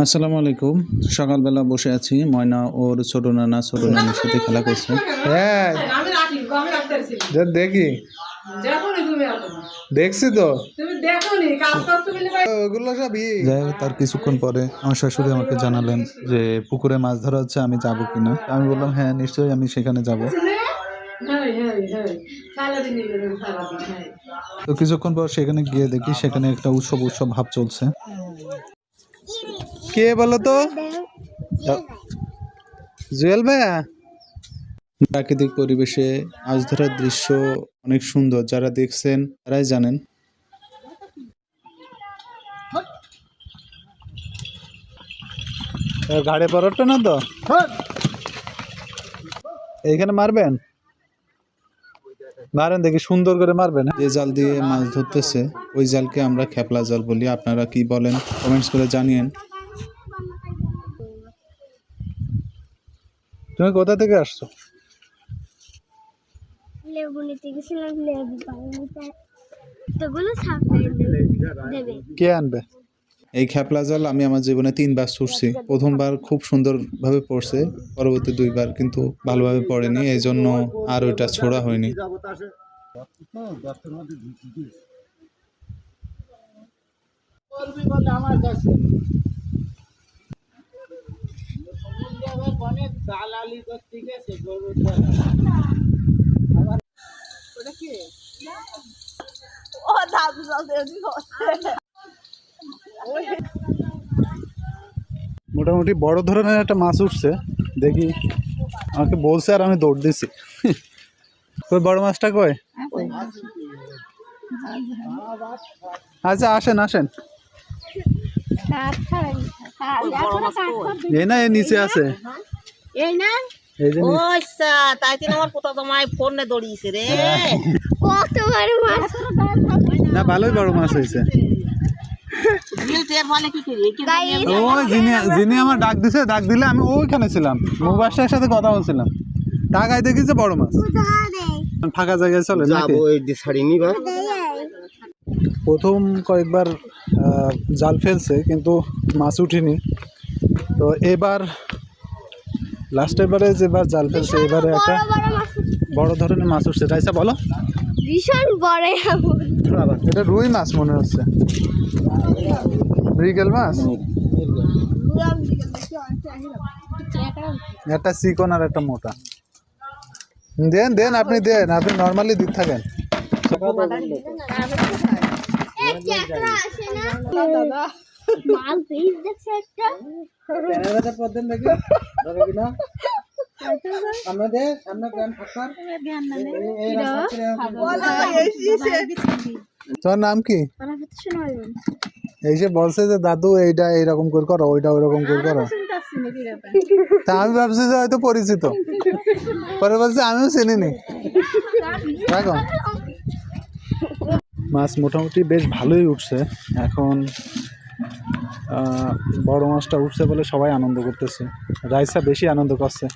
আসসালামু আলাইকুম। সকালবেলা বসে আছি, ময়না ওর ছোট নানার সাথে খেলা করছে। হ্যাঁ দেখি দেখছি তো ওগুলো সবই। যাই হোক, তার কিছুক্ষণ পরে আমার শাশুড়ি আমাকে জানালেন যে পুকুরে মাছ ধরা হচ্ছে, আমি যাব কিনা। আমি বললাম হ্যাঁ নিশ্চয়ই, আমি সেখানে যাব। তো কিছুক্ষণ পর সেখানে গিয়ে দেখি সেখানে একটা উৎসব ভাব চলছে। কে বলো তো? জুয়েল ভাইয়া। প্রাকৃতিক পরিবেশে মাছ ধরার দৃশ্য অনেক সুন্দর, যারা দেখছেন তারাই জানেন। ঘাড়ে পরোটা না তো, এইখানে মারবেন, মারেন দেখি সুন্দর করে মারবেন। যে জাল দিয়ে মাছ ধরতেছে ওই জালকে আমরা খেপলা জাল বলি। আপনারা কি বলেন কমেন্টস করে জানিয়েন। তুমি কোথা থেকে আসছো? লেবু নিতে গেছিলাম, লেবু পাইনি, তোগুলো সাপ্লাই দেবে। কে আনবে? এই খেপলা জাল আমি আমার জীবনে 3বার ছুটছি। প্রথমবার খুব সুন্দরভাবে পড়ছে, পরবর্তী 2বার কিন্তু ভালোভাবে পড়েনি, এই জন্য আর ওইটা ছোড়া হয়নি। মোটামুটি বড় ধরনের একটা মাছ উঠছে, দেখি। আমাকে বলছে আর আমি দৌড় দিছি। ওই বড় মাছটা কই? আচ্ছা আসেন আসেন। এই না, এর নিচে আছে। এই না, এই যে নিচে। ওইসা তাই তিন আমার পুতা তোমায় ফোনে দড়িয়েছে রে। কত বড় মাছ! না, ভালোই বড় মাছ হয়েছে। গিলতে বলে কি করি কি ওই যিনি আমার ডাক দিলে আমি ওইখানে ছিলাম, মুবাসের সাথে কথা বলছিলাম। টাকায় দেখিছে বড় মাছ। ফাঁকা জায়গায় চলে নাকি? প্রথম কয়েকবার জাল ফেলছে কিন্তু মাছ উঠেনি। তো এবার লাস্টের যেবার জাল ফেলছে এবারে একটা বড় ধরনের মাছ উঠছে। রাইসা বলো। ভীষণ বড়। এটা রুই মাছ মনে হচ্ছে, মৃগেল মাছ। একটা চিকন আর একটা মোটা। দেন আপনি নর্মালি দিতে থাকেন। মাল পিস দেখছে একটা। তোর নাম কি? এই যে বলছে যে দাদু এইটা এইরকম করে করো, ওইটা ওইরকম করে করো। তা আমি ভাবছি যে হয়তো পরিচিত, পরে বলছে আমিও চিনিনি। দেখো মাছ মোটামুটি বেশ ভালোই উঠছে। এখন বড় মাছটা উঠছে বলে সবাই আনন্দ করতেছে। রাইসা বেশি আনন্দ করছে।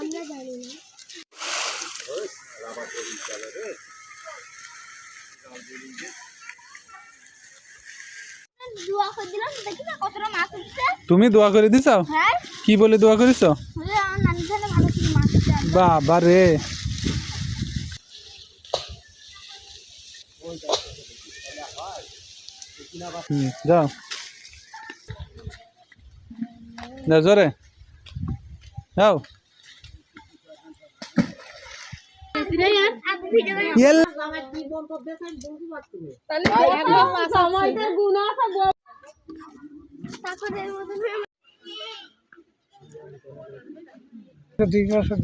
আমরা জানি না। দোয়া করে দিলাম, দেখি না কতটা মাছ উঠছে। তুমি দোয়া করে দিছো? হ্যাঁ। কি বলে দোয়া করেছো? আমার নানি ধানে ভালো করে মাছ উঠছে। বাবা রে। যাও না, জোরে যাও। ঠিক আছে।